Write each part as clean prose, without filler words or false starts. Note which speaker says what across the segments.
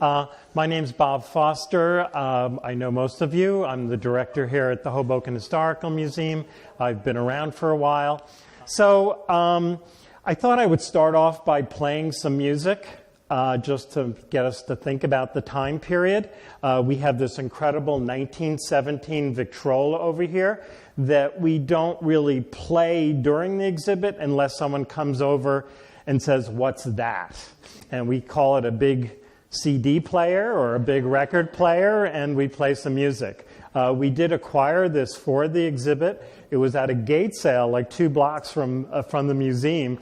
Speaker 1: My name's Bob Foster. I know most of you. I'm the director here at the Hoboken Historical Museum. I've been around for a while. So I thought I would start off by playing some music just to get us to think about the time period. We have this incredible 1917 Victrola over here that we don't really play during the exhibit unless someone comes over and says, "What's that?" And we call it a big CD player or a big record player, and we play some music. We did acquire this for the exhibit. It was at a gate sale like 2 blocks from the museum.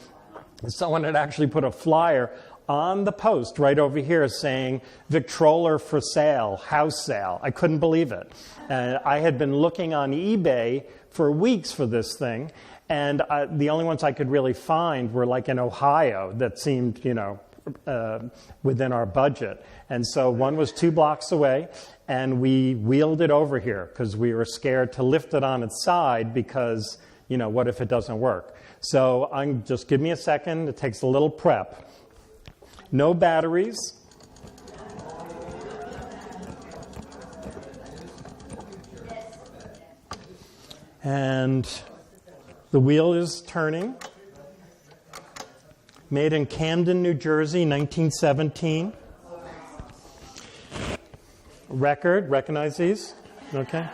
Speaker 1: Someone had actually put a flyer on the post right over here saying, "Victrola for sale, house sale." I couldn't believe it. I had been looking on eBay for weeks for this thing, and the only ones I could really find were like in Ohio that seemed, within our budget. And so one was 2 blocks away, and we wheeled it over here because we were scared to lift it on its side because, what if it doesn't work? So just give me a second. It takes a little prep. No batteries. And the wheel is turning. Made in Camden, New Jersey, 1917. Record, recognize these? Okay.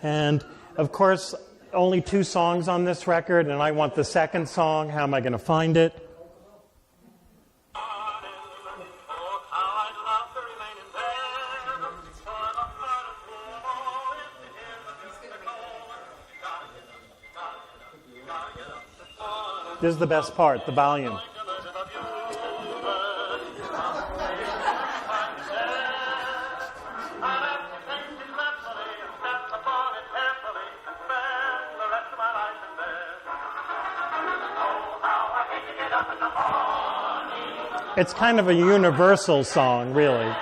Speaker 1: And, of course, only 2 songs on this record, and I want the second song. How am I going to find it? This is the best part, the volume. It's kind of a universal song, really.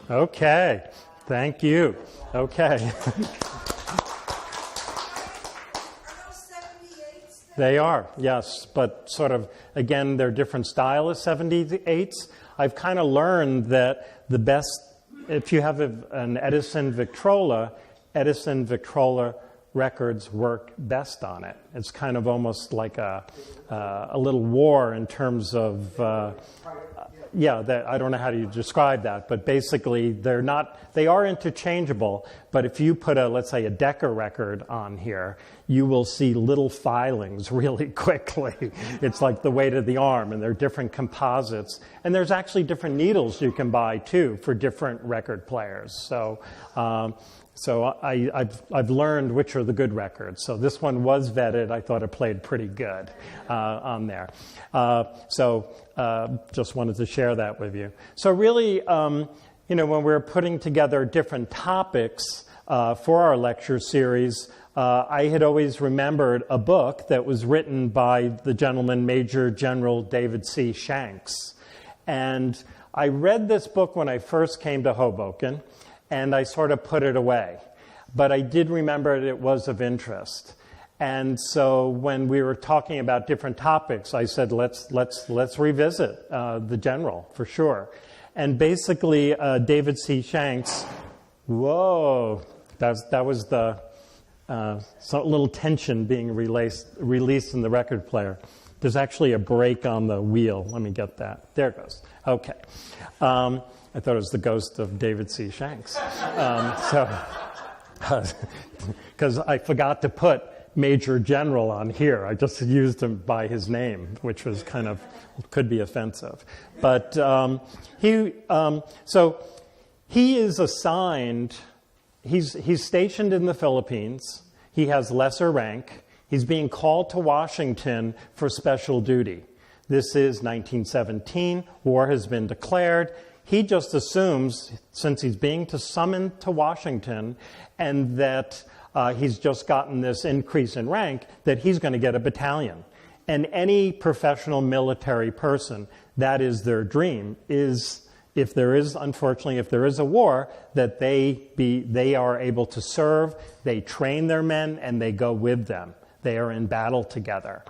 Speaker 1: Okay, thank you. Okay. They are, yes, but sort of, again, they're different style of 78s. I've kind of learned that the best, if you have an Edison Victrola records work best on it. It's kind of almost like a little war in terms of, I don't know how to describe that, but basically they are interchangeable, but if you put let's say a Decca record on here, you will see little filings really quickly. It's like the weight of the arm, and there are different composites, and there's actually different needles you can buy too for different record players. So I've learned which are the good records. So this one was vetted. I thought it played pretty good on there. Just wanted to share that with you. So really, when we're putting together different topics for our lecture series, I had always remembered a book that was written by the gentleman, Major General David C. Shanks. And I read this book when I first came to Hoboken, and I sort of put it away. But I did remember it was of interest. And so when we were talking about different topics, I said, let's revisit the general, for sure. And basically, David C. Shanks, whoa, that was the little tension being released in the record player. There's actually a break on the wheel. Let me get that. There it goes. Okay. I thought it was the ghost of David C. Shanks. Because I forgot to put Major General on here. I just used him by his name, which was could be offensive. But he is assigned, he's stationed in the Philippines. He has lesser rank. He's being called to Washington for special duty. This is 1917. War has been declared. He just assumes, since he's being summoned to Washington, and that he's just gotten this increase in rank, that he's going to get a battalion. And any professional military person, that is their dream, is if there is a war, that they are able to serve, they train their men, and they go with them. They are in battle together.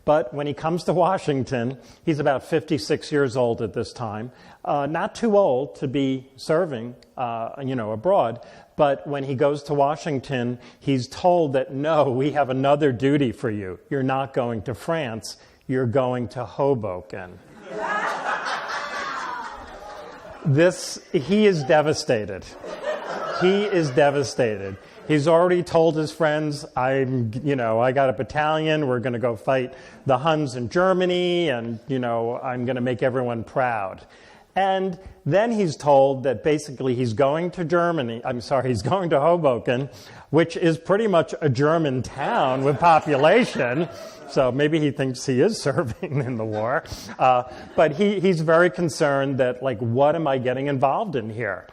Speaker 1: But when he comes to Washington, he's about 56 years old at this time, not too old to be serving, abroad. But when he goes to Washington, he's told that, no, we have another duty for you. You're not going to France. You're going to Hoboken. He is devastated. He is devastated. He's already told his friends, I got a battalion, we're going to go fight the Huns in Germany, and, I'm going to make everyone proud. And then he's told that basically he's going to Hoboken, which is pretty much a German town with population. So maybe he thinks he is serving in the war. But he's very concerned that, what am I getting involved in here?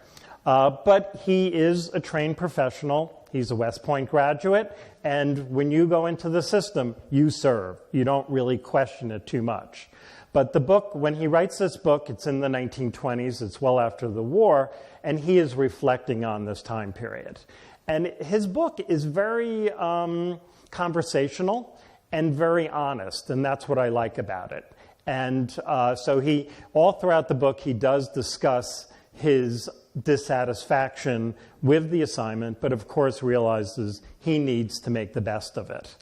Speaker 1: But he is a trained professional. He's a West Point graduate. And when you go into the system, you serve. You don't really question it too much. But the book, when he writes this book, it's in the 1920s. It's well after the war. And he is reflecting on this time period. And his book is very conversational and very honest. And that's what I like about it. And so all throughout the book, he does discuss his dissatisfaction with the assignment, but of course realizes he needs to make the best of it.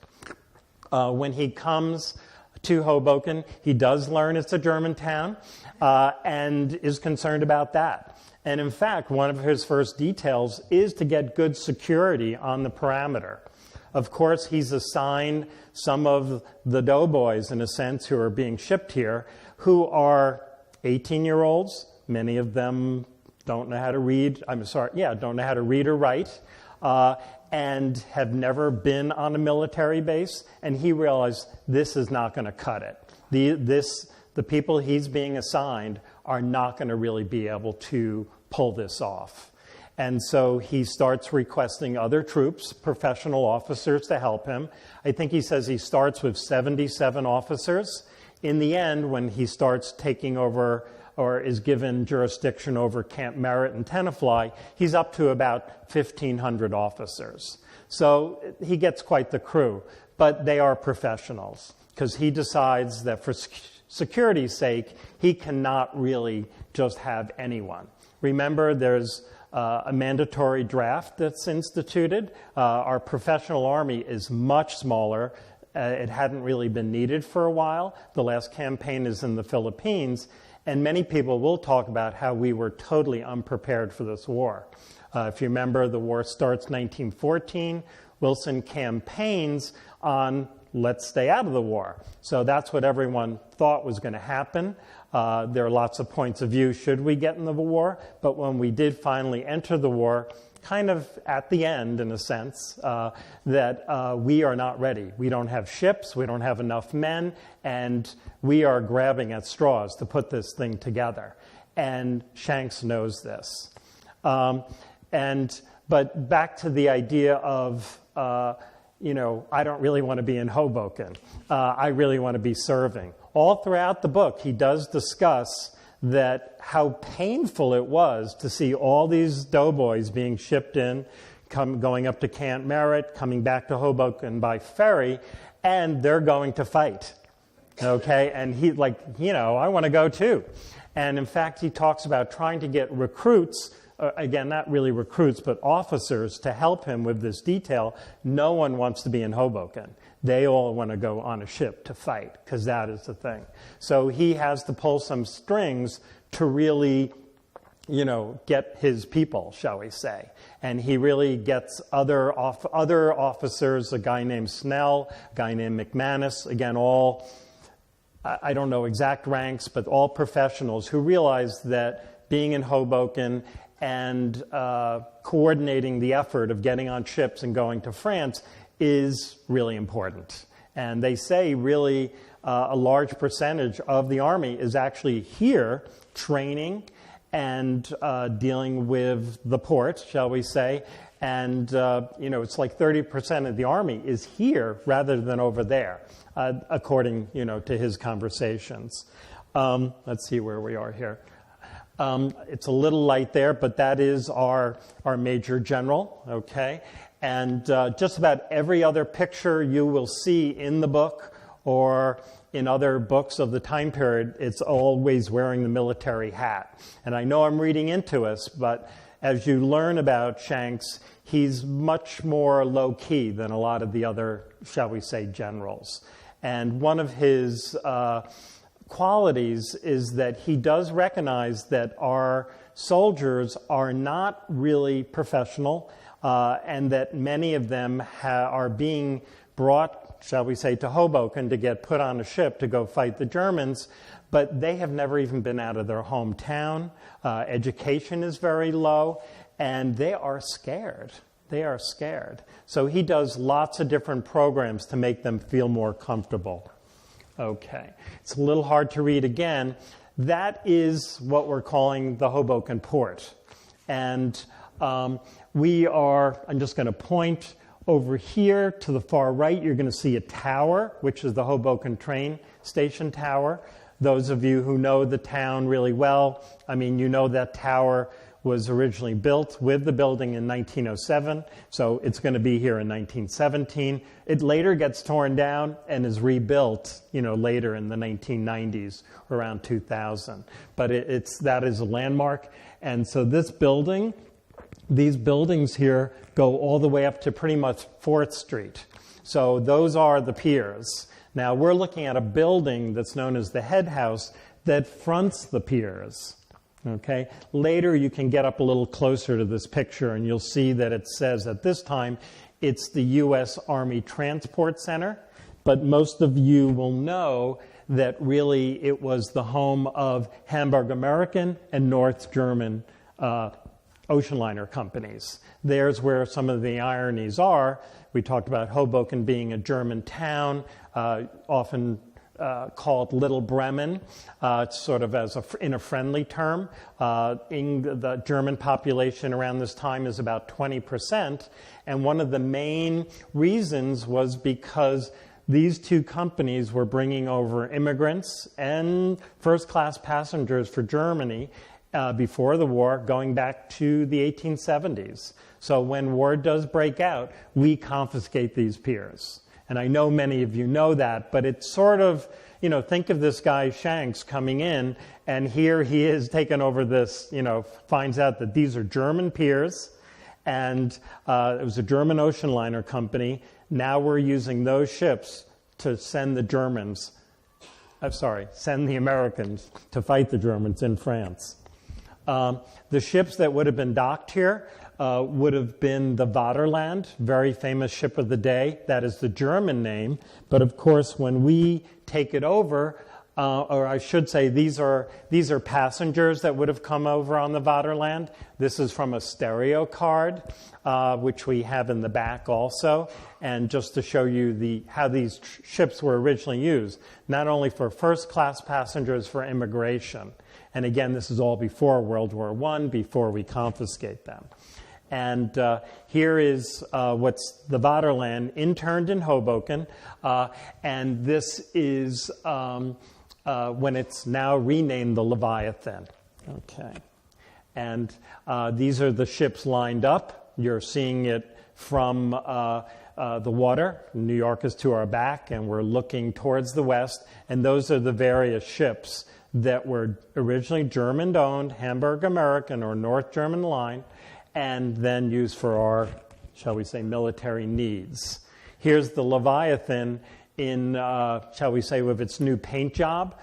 Speaker 1: When he comes to Hoboken, he does learn it's a German town and is concerned about that. And in fact, one of his first details is to get good security on the perimeter. Of course, he's assigned some of the doughboys, in a sense, who are being shipped here, who are 18-year-olds. Many of them don't know how to read or write, and have never been on a military base. And he realized this is not going to cut it. The people he's being assigned are not going to really be able to pull this off. And so he starts requesting other troops, professional officers, to help him. I think he says he starts with 77 officers. In the end, when he starts taking over or is given jurisdiction over Camp Merritt and Tenafly, he's up to about 1,500 officers. So he gets quite the crew, but they are professionals because he decides that for security's sake, he cannot really just have anyone. Remember, there's a mandatory draft that's instituted. Our professional army is much smaller. It hadn't really been needed for a while. The last campaign is in the Philippines. And many people will talk about how we were totally unprepared for this war. If you remember, the war starts 1914. Wilson campaigns on, let's stay out of the war. So that's what everyone thought was going to happen. There are lots of points of view, should we get in the war? But when we did finally enter the war, kind of at the end, in a sense, that we are not ready. We don't have ships, we don't have enough men, and we are grabbing at straws to put this thing together. And Shanks knows this. But back to the idea of, I don't really want to be in Hoboken. I really want to be serving. All throughout the book, he does discuss that how painful it was to see all these doughboys being shipped in, going up to Camp Merritt, coming back to Hoboken by ferry, and they're going to fight. Okay? And he, I want to go too. And in fact, he talks about trying to get recruits, again, not really recruits, but officers to help him with this detail. No one wants to be in Hoboken. They all want to go on a ship to fight, because that is the thing. So he has to pull some strings to really, get his people, shall we say. And he really gets other officers, a guy named Snell, a guy named McManus, again, all, I don't know exact ranks, but all professionals who realize that being in Hoboken and coordinating the effort of getting on ships and going to France is really important. And they say really a large percentage of the Army is actually here training and dealing with the port, shall we say. And, it's like 30% of the Army is here rather than over there, according, to his conversations. Let's see where we are here. It's a little light there, but that is our Major General, okay? And just about every other picture you will see in the book or in other books of the time period, it's always wearing the military hat. And I know I'm reading into us, but as you learn about Shanks, he's much more low-key than a lot of the other, shall we say, generals. And one of his qualities is that he does recognize that our soldiers are not really professional, and that many of them are being brought, shall we say, to Hoboken to get put on a ship to go fight the Germans, but they have never even been out of their hometown. Education is very low, and they are scared. They are scared. So he does lots of different programs to make them feel more comfortable. Okay, it's a little hard to read again. That is what we're calling the Hoboken Port. And I'm just going to point over here to the far right. You're going to see a tower, which is the Hoboken train station tower. Those of you who know the town really well, you know that tower was originally built with the building in 1907, so it's going to be here in 1917. It later gets torn down and is rebuilt, later in the 1990s, around 2000. But that is a landmark. And so these buildings here go all the way up to pretty much 4th Street. So those are the piers. Now we're looking at a building that's known as the head house that fronts the piers. Okay. Later you can get up a little closer to this picture and you'll see that it says at this time it's the U.S. Army Transport Center, but most of you will know that really it was the home of Hamburg American and North German ocean liner companies. There's where some of the ironies are. We talked about Hoboken being a German town, often called Little Bremen, sort of in a friendly term. The German population around this time is about 20%, and one of the main reasons was because these two companies were bringing over immigrants and first-class passengers for Germany before the war, going back to the 1870s. So when war does break out, we confiscate these piers. And I know many of you know that, but it's sort of, think of this guy Shanks coming in, and here he is taking over this, finds out that these are German piers, and it was a German ocean liner company. Now we're using those ships to send the Americans to fight the Germans in France. The ships that would have been docked here would have been the Vaterland, very famous ship of the day. That is the German name. But of course, when we take it over, or I should say these are passengers that would have come over on the Vaterland. This is from a stereo card, which we have in the back also. And just to show you how these ships were originally used, not only for first-class passengers, for immigration. And again, this is all before World War I, before we confiscate them. And here is what's the Vaterland, interned in Hoboken. And this is when it's now renamed the Leviathan. Okay. And these are the ships lined up. You're seeing it from the water. New York is to our back, and we're looking towards the west. And those are the various ships that were originally German-owned, Hamburg American or North German line, and then used for our, shall we say, military needs. Here's the Leviathan in, shall we say, with its new paint job.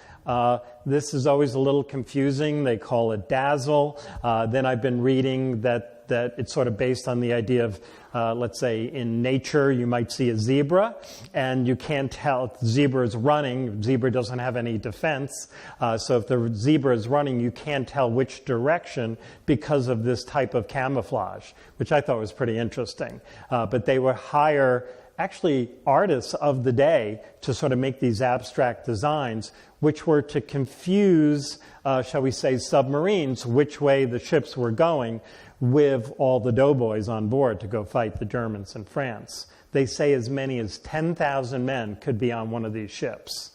Speaker 1: This is always a little confusing. They call it Dazzle. Then I've been reading that that it's sort of based on the idea of, let's say, in nature, you might see a zebra, and you can't tell if the zebra is running. Zebra doesn't have any defense. So if the zebra is running, you can't tell which direction because of this type of camouflage, which I thought was pretty interesting. But they would hire actually artists of the day to sort of make these abstract designs, which were to confuse, shall we say, submarines, which way the ships were going, with all the doughboys on board to go fight the Germans in France. They say as many as 10,000 men could be on one of these ships.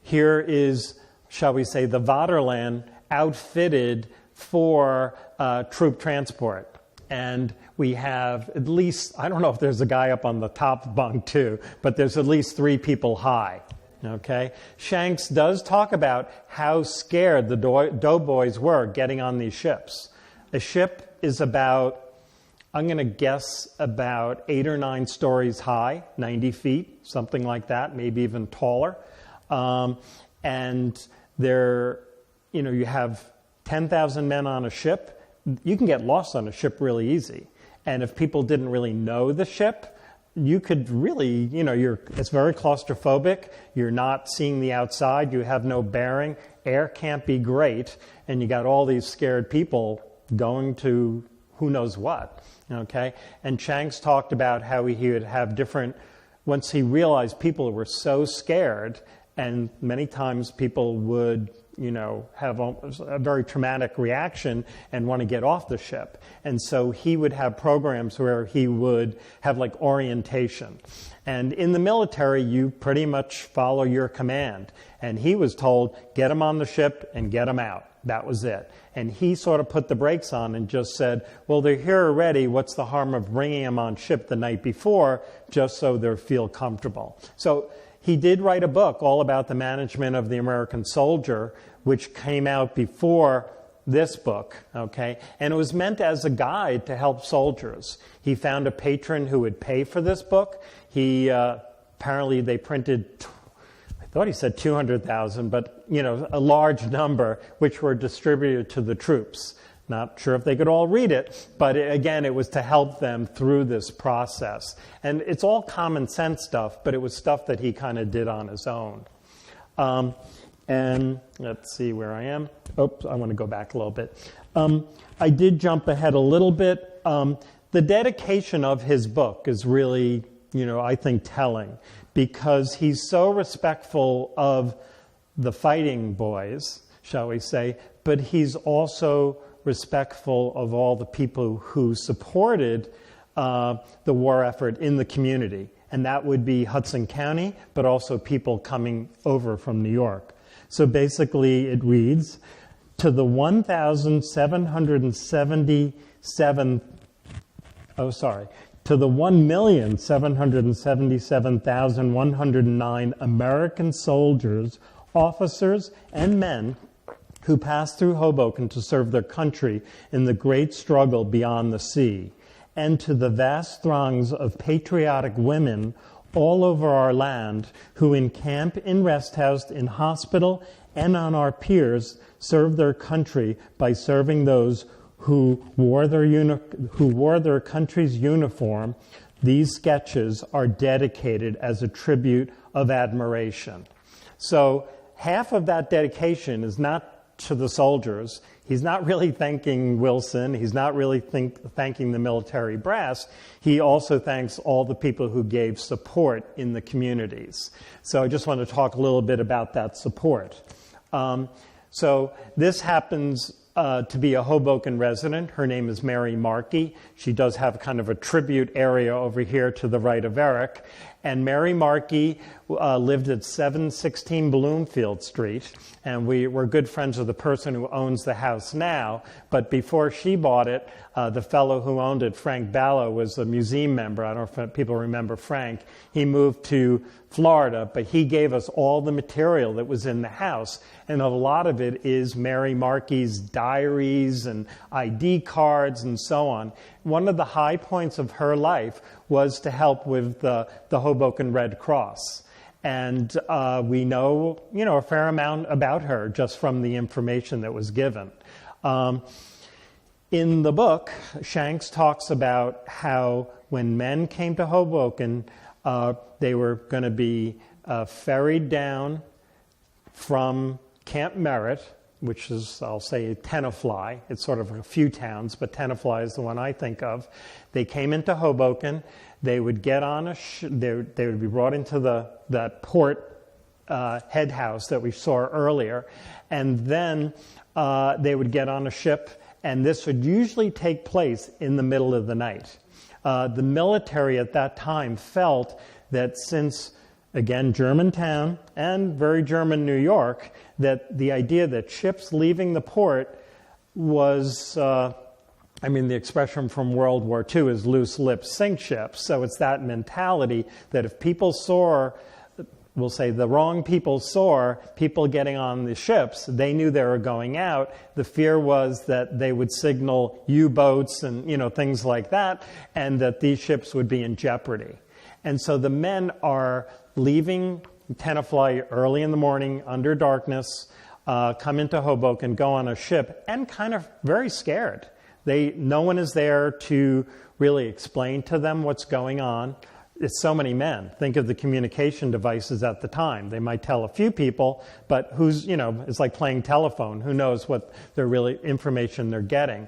Speaker 1: Here is, shall we say, the Vaterland outfitted for troop transport. And we have at least, I don't know if there's a guy up on the top bunk too, but there's at least 3 people high. Okay? Shanks does talk about how scared the doughboys were getting on these ships. A ship is about, I'm going to guess, about 8 or 9 stories high, 90 feet, something like that, maybe even taller. And there, you have 10,000 men on a ship. You can get lost on a ship really easy. And if people didn't really know the ship, you could really, it's very claustrophobic. You're not seeing the outside. You have no bearing. Air can't be great. And you got all these scared people going to who knows what. Okay? And Shanks talked about how he would have different, once he realized people were so scared, and many times people would have a very traumatic reaction and want to get off the ship. And so he would have programs where he would have like orientation. And in the military, you pretty much follow your command. And he was told, get them on the ship and get them out. That was it. And he sort of put the brakes on and just said, well, they're here already. What's the harm of bringing them on ship the night before just so they feel comfortable? So he did write a book all about the management of the American soldier, which came out before this book, okay? And it was meant as a guide to help soldiers. He found a patron who would pay for this book. Apparently they printed, I thought he said 200,000, but, a large number, which were distributed to the troops. Not sure if they could all read it, but again, it was to help them through this process. And it's all common sense stuff, but it was stuff that he kind of did on his own. And let's see where I am. Oops, I want to go back a little bit. I did jump ahead a little bit. The dedication of his book is really, I think telling, because he's so respectful of the fighting boys, shall we say, but he's also respectful of all the people who supported the war effort in the community. And that would be Hudson County, but also people coming over from New York. So basically it reads, to the 1,777,109 American soldiers, officers, and men who passed through Hoboken to serve their country in the great struggle beyond the sea, and to the vast throngs of patriotic women all over our land who in camp, in rest house, in hospital, and on our piers served their country by serving those who wore their country's uniform. These sketches are dedicated as a tribute of admiration. So half of that dedication is not to the soldiers. He's not really thanking Wilson. He's not really thanking the military brass. He also thanks all the people who gave support in the communities. So I just want to talk a little bit about that support. So this happens to be a Hoboken resident. Her name is Mary Marquis. She does have kind of a tribute area over here to the right of Eric. And Mary Marquis lived at 716 Bloomfield Street, and we're good friends with the person who owns the house now. But before she bought it, the fellow who owned it, Frank Ballo, was a museum member. I don't know if people remember Frank. He moved to Florida, but he gave us all the material that was in the house, and a lot of it is Mary Marquis's diaries and ID cards and so on. One of the high points of her life was to help with the Hoboken Red Cross. And we know, a fair amount about her just from the information that was given. In the book, Shanks talks about how when men came to Hoboken, they were going to be ferried down from Camp Merritt, which is, I'll say, Tenafly. It's sort of a few towns, but Tenafly is the one I think of. They came into Hoboken. They would get on they would be brought into that port head house that we saw earlier, and then they would get on a ship, and this would usually take place in the middle of the night. The military at that time felt that since, again, Germantown and very German New York, that the idea that ships leaving the port was, the expression from World War II is loose lips sink ships. So it's that mentality that if people saw, we'll say the wrong people saw people getting on the ships, they knew they were going out. The fear was that they would signal U-boats and, things like that, and that these ships would be in jeopardy. And so the men are leaving Tenafly early in the morning under darkness, come into Hoboken, go on a ship, and kind of very scared. No one is there to really explain to them what's going on. It's so many men. Think of the communication devices at the time. They might tell a few people, but it's like playing telephone. Who knows what information they're getting.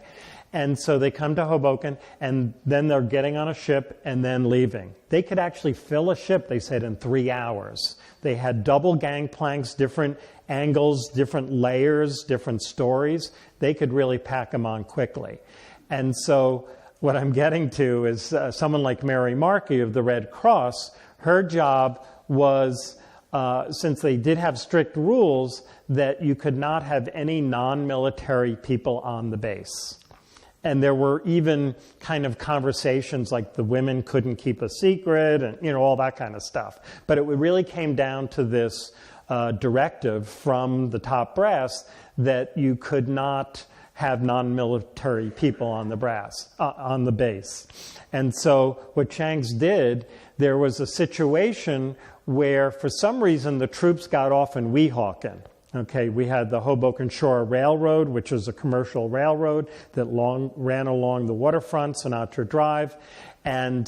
Speaker 1: And so they come to Hoboken, and then they're getting on a ship and then leaving. They could actually fill a ship, they said, in 3 hours. They had double gangplanks, different angles, different layers, different stories. They could really pack them on quickly. And so what I'm getting to is someone like Mary Marquis of the Red Cross, her job was, since they did have strict rules, that you could not have any non-military people on the base. And there were even kind of conversations like the women couldn't keep a secret and, all that kind of stuff. But it really came down to this directive from the top brass that you could not have non-military people on the base. And so what Shanks did, there was a situation where for some reason the troops got off in Weehawken. Okay, we had the Hoboken Shore Railroad, which was a commercial railroad that ran along the waterfront, Sinatra Drive. And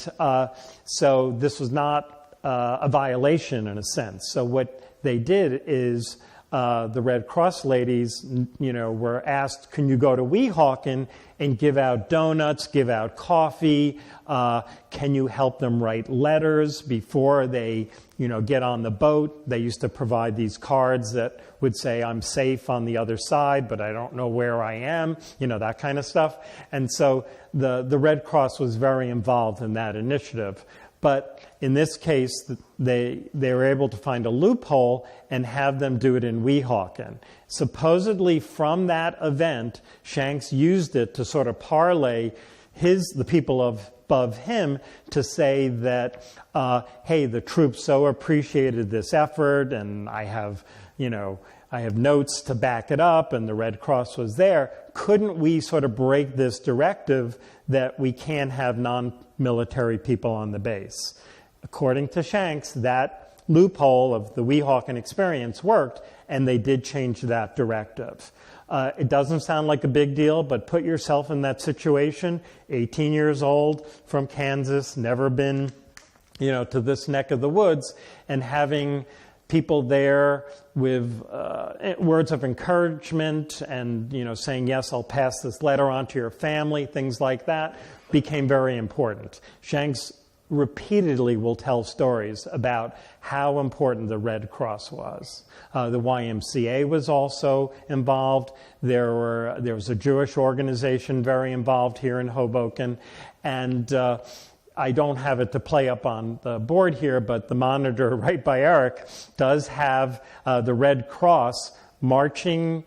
Speaker 1: so this was not a violation in a sense. So what they did is the Red Cross ladies, were asked, can you go to Weehawken and give out donuts, give out coffee? Can you help them write letters before they, get on the boat? They used to provide these cards that would say, I'm safe on the other side, but I don't know where I am, that kind of stuff. And so the Red Cross was very involved in that initiative. But in this case, they were able to find a loophole and have them do it in Weehawken. Supposedly from that event, Shanks used it to sort of parlay the people above him to say that, hey, the troops so appreciated this effort, and I have notes to back it up, and the Red Cross was there. Couldn't we sort of break this directive that we can't have non-military people on the base? According to Shanks, that loophole of the Weehawken experience worked, and they did change that directive. It doesn't sound like a big deal, but put yourself in that situation. 18 years old, from Kansas, never been, to this neck of the woods, and having people there with words of encouragement and, saying, yes, I'll pass this letter on to your family, things like that, became very important. Shanks repeatedly will tell stories about how important the Red Cross was. The YMCA was also involved. There was a Jewish organization very involved here in Hoboken. And I don't have it to play up on the board here, but the monitor right by Eric does have the Red Cross marching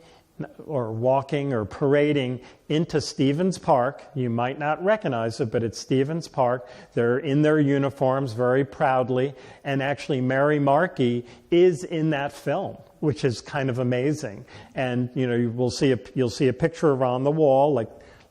Speaker 1: or walking or parading into Stevens Park. You might not recognize it, but it's Stevens Park. They're in their uniforms very proudly, and actually Mary Marquis is in that film, which is kind of amazing. And you'll see a picture of her on the wall,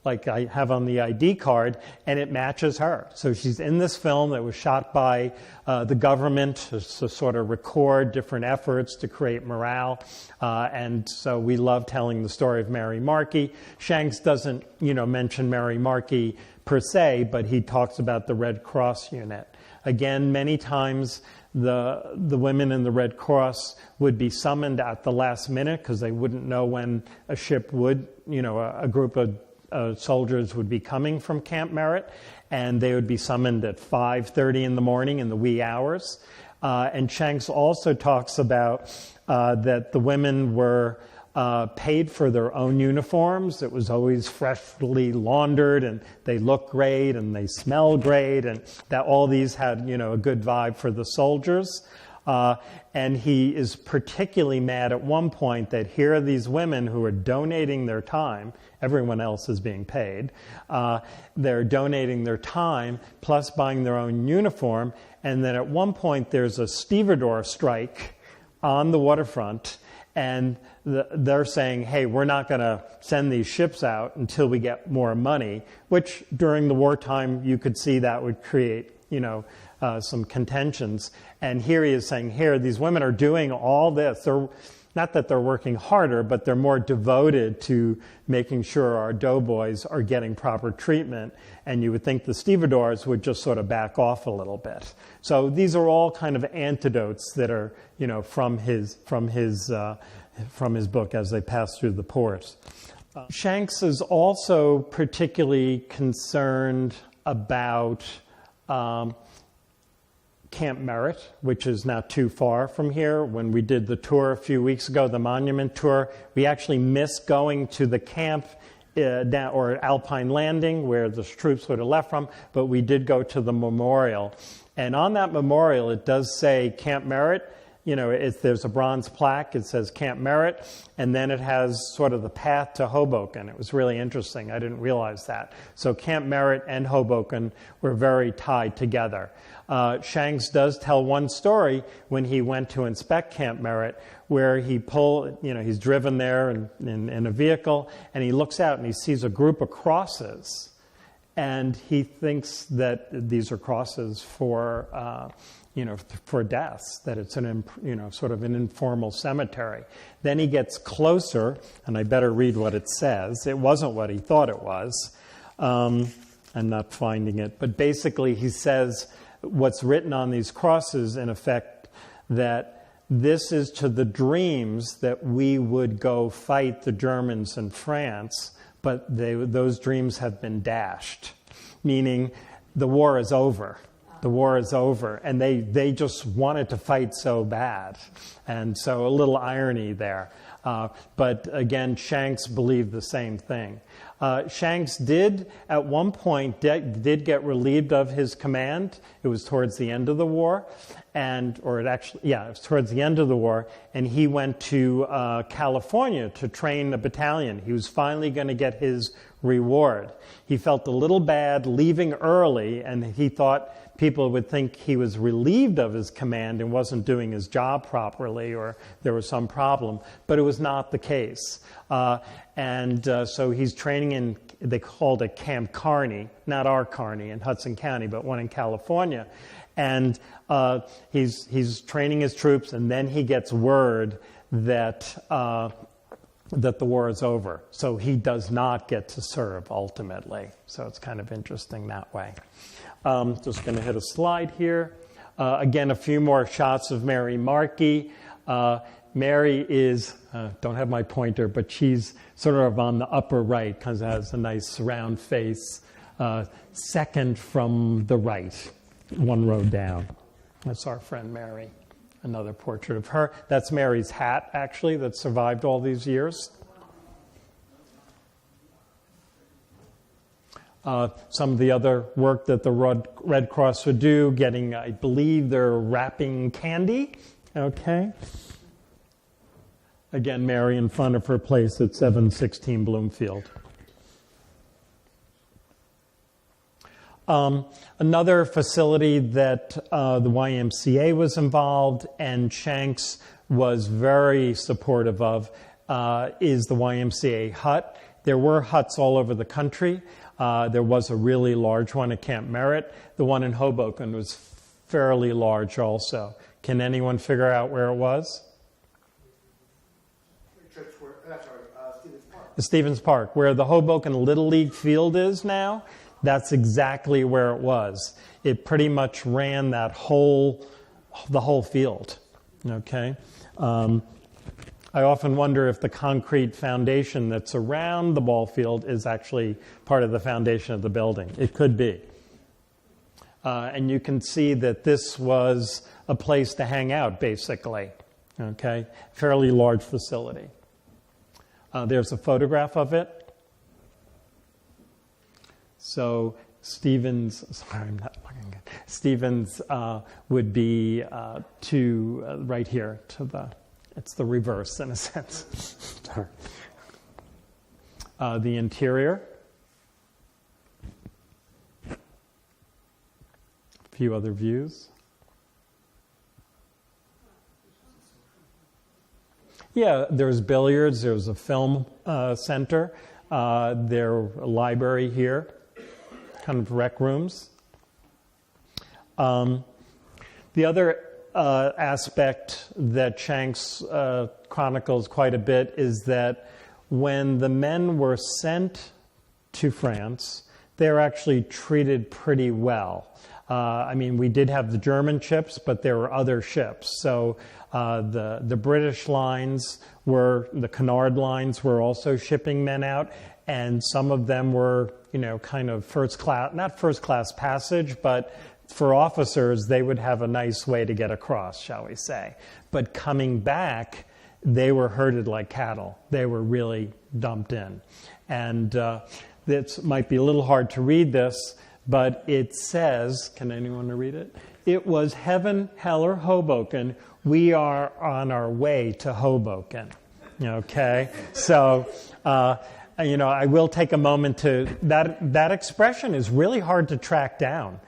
Speaker 1: like I have on the ID card, and it matches her. So she's in this film that was shot by the government to sort of record different efforts to create morale. And so we love telling the story of Mary Marquis. Shanks doesn't, mention Mary Marquis per se, but he talks about the Red Cross unit. Again, many times the women in the Red Cross would be summoned at the last minute because they wouldn't know when a ship would, a group of soldiers would be coming from Camp Merritt, and they would be summoned at 5:30 in the morning in the wee hours. And Shanks also talks about that the women were paid for their own uniforms. It was always freshly laundered, and they look great, and they smell great, and that all these had, a good vibe for the soldiers. And he is particularly mad at one point that here are these women who are donating their time. Everyone else is being paid. They're donating their time plus buying their own uniform. And then at one point there's a stevedore strike on the waterfront, and they're saying, hey, we're not going to send these ships out until we get more money, which during the wartime you could see that would create, some contentions. And here he is saying, here, these women are doing all this. They're, not that they're working harder, but they're more devoted to making sure our doughboys are getting proper treatment. And you would think the stevedores would just sort of back off a little bit. So these are all kind of antidotes that are, from his book as they pass through the port. Shanks is also particularly concerned about Camp Merritt, which is not too far from here. When we did the tour a few weeks ago, the monument tour, we actually missed going to the camp or Alpine Landing where the troops would have left from, but we did go to the memorial. And on that memorial, it does say Camp Merritt. There's a bronze plaque. It says Camp Merritt, and then it has sort of the path to Hoboken. It was really interesting. I didn't realize that. So Camp Merritt and Hoboken were very tied together. Shanks does tell one story when he went to inspect Camp Merritt, where he's driven there in a vehicle, and he looks out and he sees a group of crosses, and he thinks that these are crosses for deaths, that it's sort of an informal cemetery. Then he gets closer, and I better read what it says. It wasn't what he thought it was. I'm not finding it, but basically he says what's written on these crosses, in effect, that this is to the dreams that we would go fight the Germans in France, but those dreams have been dashed, meaning the war is over. The war is over, and they just wanted to fight so bad. And so a little irony there. But again, Shanks believed the same thing. Shanks did, at one point, did get relieved of his command. It was towards the end of the war. It was towards the end of the war, and he went to California to train a battalion. He was finally going to get his reward. He felt a little bad leaving early, and he thought people would think he was relieved of his command and wasn't doing his job properly, or there was some problem. But it was not the case. So he's training in, they called it Camp Kearney, not our Kearney in Hudson County, but one in California. And he's training his troops, and then he gets word that the war is over. So he does not get to serve ultimately. So it's kind of interesting that way. Just going to hit a slide here. Again, a few more shots of Mary Marquis. Mary is, don't have my pointer, but she's sort of on the upper right because it has a nice round face. Second from the right, one row down. That's our friend Mary. Another portrait of her. That's Mary's hat, actually, that survived all these years. Some of the other work that the Red Cross would do, getting, I believe they're wrapping candy. Okay. Again, Mary in front of her place at 716 Bloomfield. Another facility that the YMCA was involved and Shanks was very supportive of is the Ymca Hut There were huts all over the country. There was a really large one at Camp Merritt. The one in Hoboken was fairly large also. Can anyone figure out where it was? Stevens Park, where the Hoboken Little League field is now. That's exactly where it was. It pretty much ran the whole field. Okay. I often wonder if the concrete foundation that's around the ball field is actually part of the foundation of the building. It could be. And you can see that this was a place to hang out, basically. Okay, fairly large facility. There's a photograph of it. So Stevens would be right here to the. It's the reverse in a sense. The interior. A few other views. Yeah, there's billiards, there's a film center, there's a library here, kind of rec rooms. The other aspect that Shanks chronicles quite a bit is that when the men were sent to France, they were actually treated pretty well. We did have the German ships, but there were other ships. So the British lines the Cunard lines were also shipping men out, and some of them were, kind of first class, not first class passage, but for officers, they would have a nice way to get across, shall we say. But coming back, they were herded like cattle. They were really dumped in. And it might be a little hard to read this, but it says, can anyone read it? It was heaven, hell, or Hoboken. We are on our way to Hoboken. Okay? So, I will take a moment to... That expression is really hard to track down.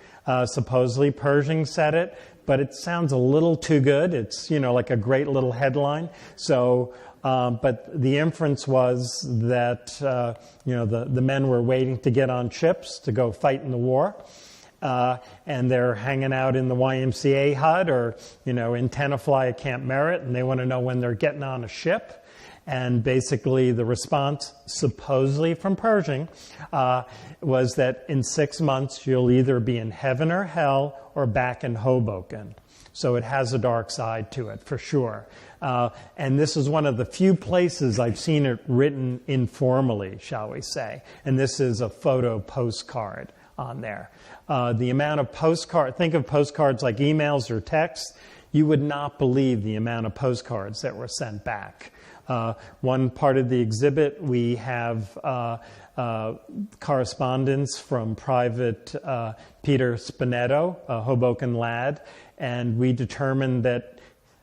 Speaker 1: Supposedly Pershing said it, but it sounds a little too good. It's, like a great little headline. So... but the inference was that, the men were waiting to get on ships to go fight in the war. And they're hanging out in the Ymca Hut or, in Tenafly at Camp Merritt, and they want to know when they're getting on a ship. And basically the response, supposedly from Pershing, was that in 6 months you'll either be in heaven or hell or back in Hoboken. So it has a dark side to it, for sure. And this is one of the few places I've seen it written informally, shall we say. And this is a photo postcard on there. The amount of think of postcards like emails or texts, you would not believe the amount of postcards that were sent back. One part of the exhibit, we have correspondence from Private Peter Spinetto, a Hoboken lad, and we determined that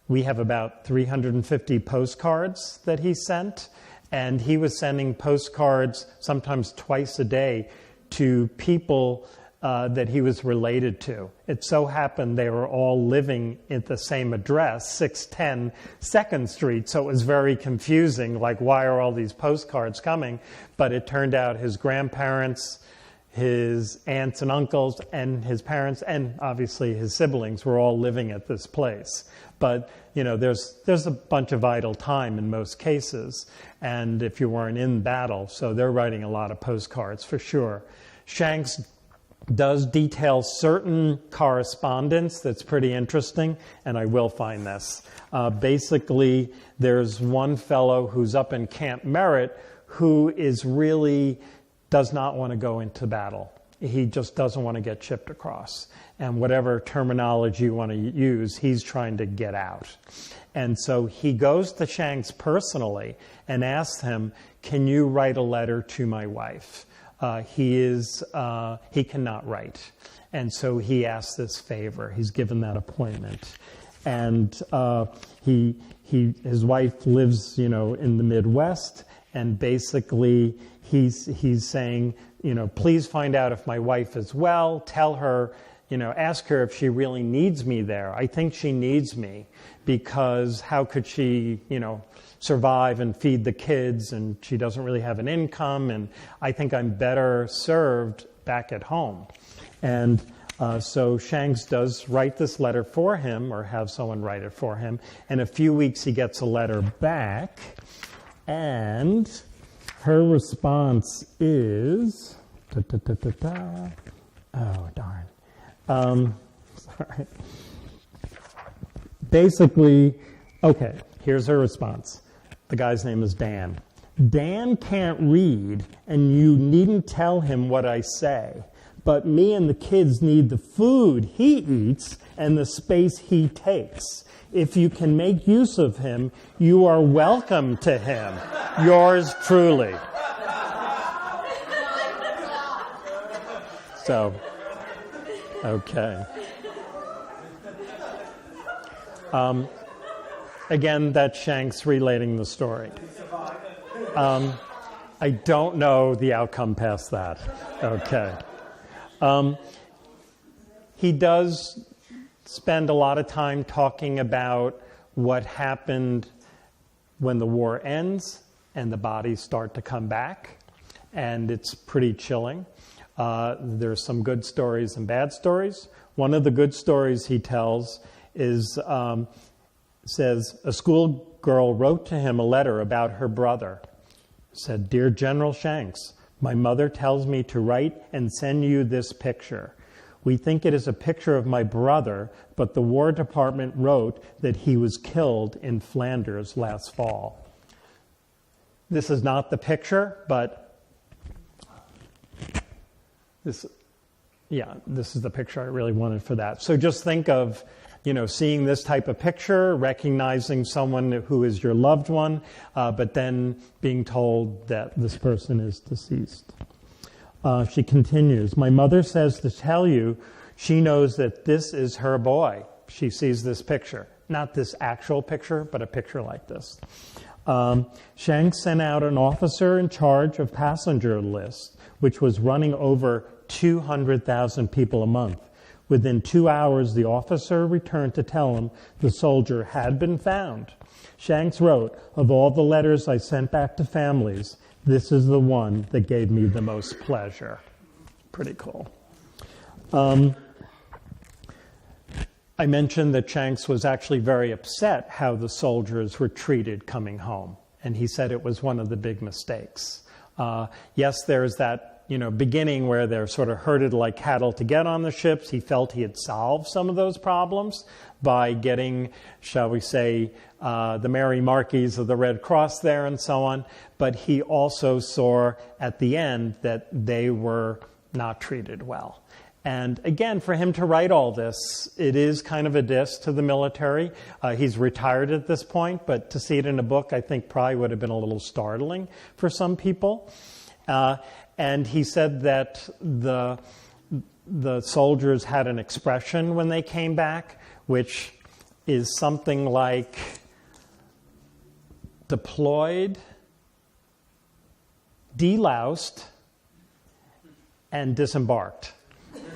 Speaker 1: we have about 350 postcards that he sent, and he was sending postcards sometimes twice a day to people that he was related to. It so happened they were all living at the same address, 610 2nd Street, so it was very confusing, like why are all these postcards coming? But it turned out his grandparents, his aunts and uncles, and his parents, and obviously his siblings were all living at this place. But, there's a bunch of idle time in most cases, and if you weren't in battle, so they're writing a lot of postcards for sure. Shanks does detail certain correspondence that's pretty interesting, and I will find this. Basically, there's one fellow who's up in Camp Merritt who does not want to go into battle. He just doesn't want to get shipped across. And whatever terminology you want to use, he's trying to get out. And so he goes to Shanks personally and asks him, can you write a letter to my wife? He cannot write. And so he asks this favor. He's given that appointment. And his wife lives, in the Midwest, and basically he's saying, please find out if my wife is well. Tell her, ask her if she really needs me there. I think she needs me, because how could she, survive and feed the kids, and she doesn't really have an income, and I think I'm better served back at home. And so Shanks does write this letter for him, or have someone write it for him. In a few weeks, he gets a letter back, and her response is... Oh, darn. Sorry. Basically, okay, here's her response. The guy's name is Dan. Dan can't read, and you needn't tell him what I say. But me and the kids need the food he eats and the space he takes. If you can make use of him, you are welcome to him. Yours truly. So, okay. Again, that's Shanks relating the story. I don't know the outcome past that. Okay. He does spend a lot of time talking about what happened when the war ends and the bodies start to come back, and it's pretty chilling. There's some good stories and bad stories. One of the good stories he tells is, says, a schoolgirl wrote to him a letter about her brother. Said, "Dear General Shanks, my mother tells me to write and send you this picture. We think it is a picture of my brother, but the War Department wrote that he was killed in Flanders last fall." This is not the picture, but this is the picture I really wanted for that. So just think of, seeing this type of picture, recognizing someone who is your loved one, but then being told that this person is deceased. She continues, "My mother says to tell you she knows that this is her boy." She sees this picture. Not this actual picture, but a picture like this. Shanks sent out an officer in charge of passenger list, which was running over 200,000 people a month. Within 2 hours, the officer returned to tell him the soldier had been found. Shanks wrote, "Of all the letters I sent back to families, this is the one that gave me the most pleasure." Pretty cool. I mentioned that Shanks was actually very upset how the soldiers were treated coming home, and he said it was one of the big mistakes. Yes, there's that beginning where they're sort of herded like cattle to get on the ships. He felt he had solved some of those problems by getting, shall we say, the Mary Marquis of the Red Cross there and so on. But he also saw at the end that they were not treated well. And again, for him to write all this, it is kind of a diss to the military. He's retired at this point, but to see it in a book, I think probably would have been a little startling for some people. And he said that the soldiers had an expression when they came back, which is something like deployed, deloused, and disembarked.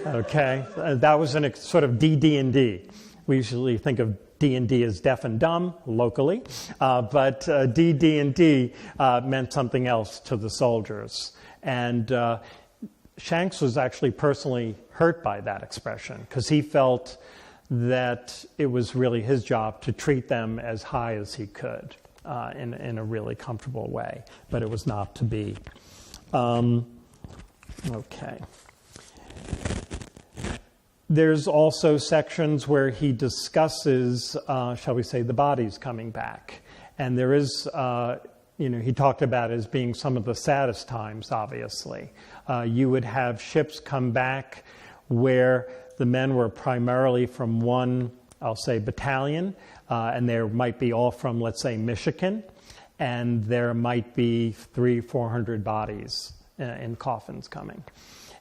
Speaker 1: Okay? That was a sort of DD&D. We usually think of D&D as deaf and dumb locally, but DD&D meant something else to the soldiers. And Shanks was actually personally hurt by that expression because he felt that it was really his job to treat them as high as he could in a really comfortable way, but it was not to be. Okay. There's also sections where he discusses, shall we say, the bodies coming back. And there is, he talked about it as being some of the saddest times, obviously. You would have ships come back where the men were primarily from one, I'll say, battalion, and there might be all from, let's say, Michigan, and there might be 300-400 bodies in coffins coming.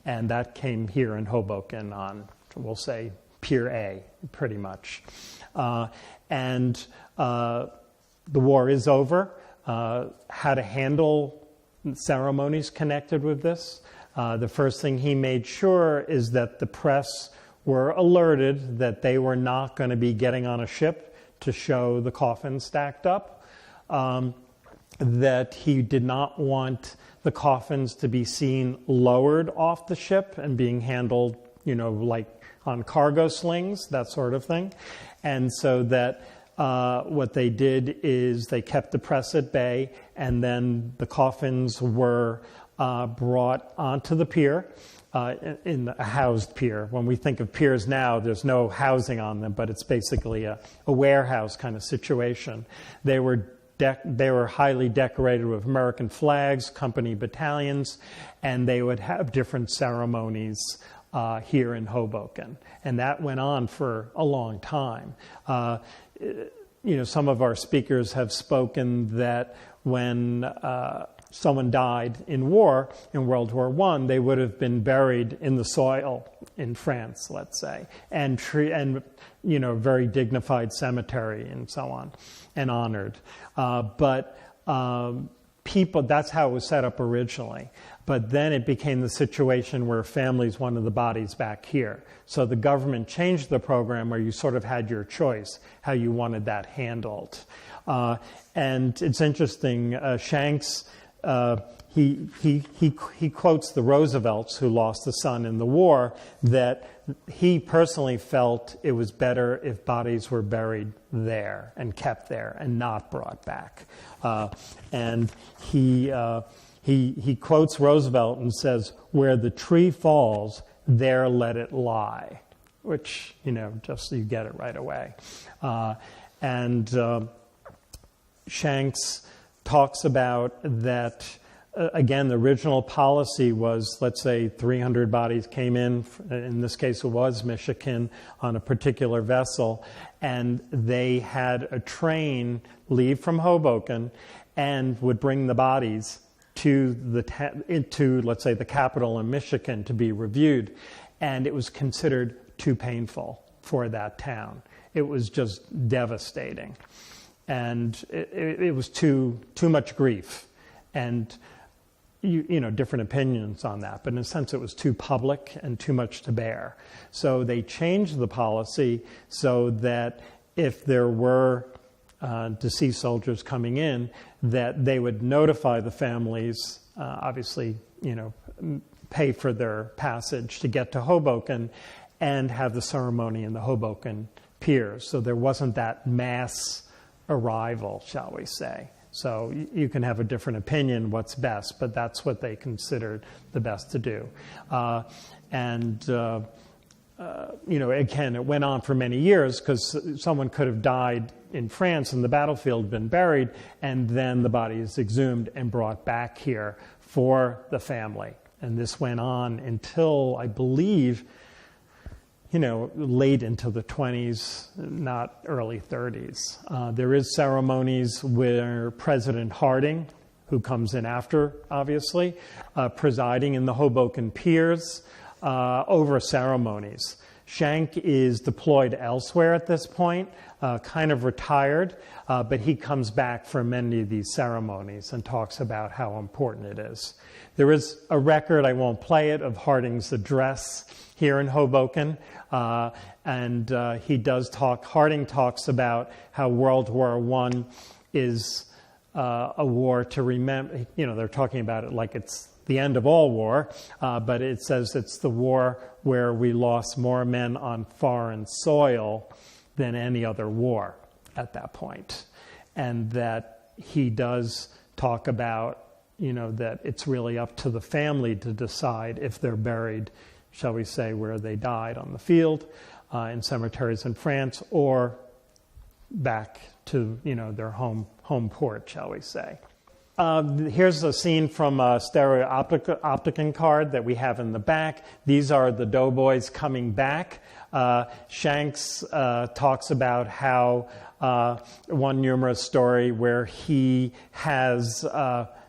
Speaker 1: And that came here in Hoboken on, we'll say, Pier A, pretty much. And the war is over. How to handle ceremonies connected with this. The first thing he made sure is that the press were alerted that they were not going to be getting on a ship to show the coffin stacked up. that he did not want the coffins to be seen lowered off the ship and being handled, like on cargo slings, that sort of thing. And so that what they did is they kept the press at bay, and then the coffins were brought onto the pier, in a housed pier. When we think of piers now, there's no housing on them, but it's basically a warehouse kind of situation. They were highly decorated with American flags, company battalions, and they would have different ceremonies here in Hoboken. And that went on for a long time. Some of our speakers have spoken that when someone died in war, in World War I, they would have been buried in the soil in France, let's say, and very dignified cemetery and so on, and honored. But people, that's how it was set up originally. But then it became the situation where families wanted the bodies back here. So the government changed the program where you sort of had your choice how you wanted that handled. And it's interesting, Shanks, he quotes the Roosevelts who lost a son in the war, that he personally felt it was better if bodies were buried there and kept there and not brought back. And he quotes Roosevelt and says, "Where the tree falls, there let it lie," which, just so you get it right away. And Shanks talks about that, again, the original policy was, let's say 300 bodies came in this case it was Michigan, on a particular vessel, and they had a train leave from Hoboken and would bring the bodies to let's say, the capital in Michigan to be reviewed. And it was considered too painful for that town. It was just devastating. And it was too much grief. And, different opinions on that. But in a sense, it was too public and too much to bear. So they changed the policy so that if there were deceased soldiers coming in, that they would notify the families, obviously, pay for their passage to get to Hoboken, and have the ceremony in the Hoboken pier. So there wasn't that mass arrival, shall we say. So you can have a different opinion what's best, but that's what they considered the best to do. Again, it went on for many years because someone could have died in France in the battlefield, been buried, and then the body is exhumed and brought back here for the family. And this went on until, I believe, late into the 20s, not early 30s. There is ceremonies where President Harding, who comes in after, obviously, presiding in the Hoboken piers over ceremonies. Shank is deployed elsewhere at this point, kind of retired, but he comes back for many of these ceremonies and talks about how important it is. There is a record, I won't play it, of Harding's address here in Hoboken, and Harding talks about how World War I is a war to remember. They're talking about it like it's the end of all war, but it says it's the war where we lost more men on foreign soil than any other war at that point. And that he does talk about, that it's really up to the family to decide if they're buried, shall we say, where they died on the field, in cemeteries in France, or back to, their home port, shall we say. Here's a scene from a stereopticon card that we have in the back. These are the doughboys coming back. Shanks talks about how one humorous story where he has,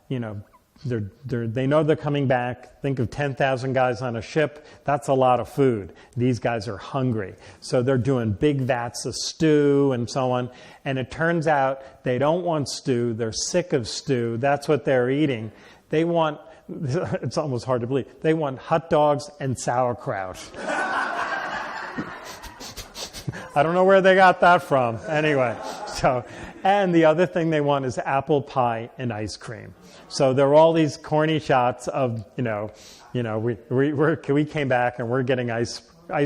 Speaker 1: they know they're coming back. Think of 10,000 guys on a ship. That's a lot of food. These guys are hungry. So they're doing big vats of stew and so on. And it turns out they don't want stew. They're sick of stew. That's what they're eating. They want, it's almost hard to believe, they want hot dogs and sauerkraut. I don't know where they got that from. Anyway, so And the other thing they want is apple pie and ice cream. So there are all these corny shots of, we came back and we're getting ice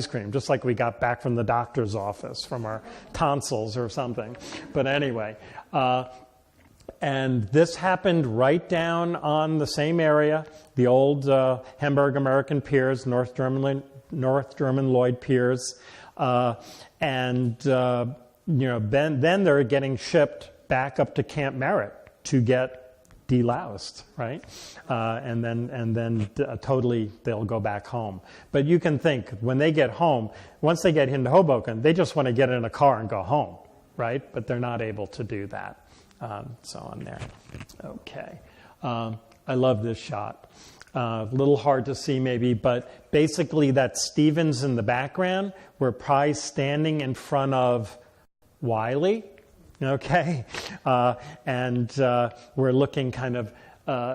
Speaker 1: cream, just like we got back from the doctor's office from our tonsils or something. But anyway, and this happened right down on the same area, the old Hamburg American Piers, North German Lloyd Piers, then they're getting shipped back up to Camp Merritt to get deloused, right? And then totally they'll go back home. But you can think, when they get home, once they get into Hoboken, they just want to get in a car and go home, right? But they're not able to do that. So on there. Okay. I love this shot. A little hard to see maybe, but basically that's Stevens in the background, where Pry's standing in front of Wiley, okay? And we're looking kind of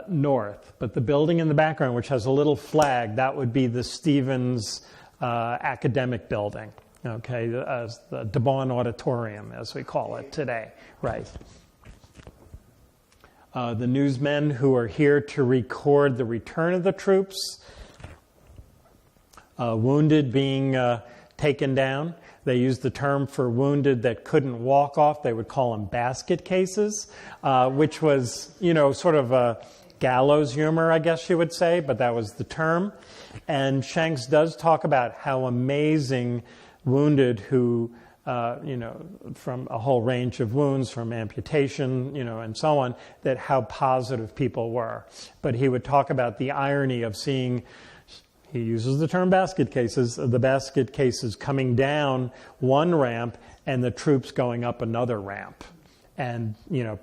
Speaker 1: north. But the building in the background, which has a little flag, that would be the Stevens academic building, okay? The DeBaun Auditorium, as we call it today, right? The newsmen who are here to record the return of the troops, wounded being taken down. They used the term for wounded that couldn't walk off. They would call them basket cases, which was, sort of a gallows humor, I guess you would say, but that was the term. And Shanks does talk about how amazing wounded who from a whole range of wounds, from amputation, and so on, that how positive people were. But he would talk about the irony of seeing, he uses the term basket cases, the basket cases coming down one ramp and the troops going up another ramp. And,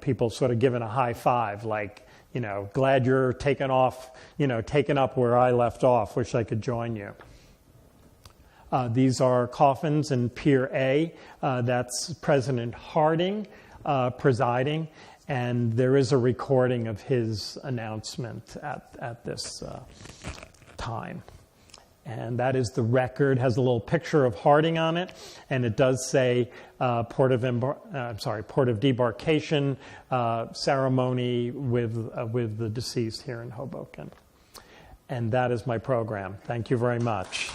Speaker 1: people sort of giving a high five, like, glad you're taking up where I left off, wish I could join you. These are coffins in Pier A. That's President Harding presiding, and there is a recording of his announcement at this time. And that is the record, has a little picture of Harding on it, and it does say port of debarkation ceremony with the deceased here in Hoboken. And that is my program. Thank you very much.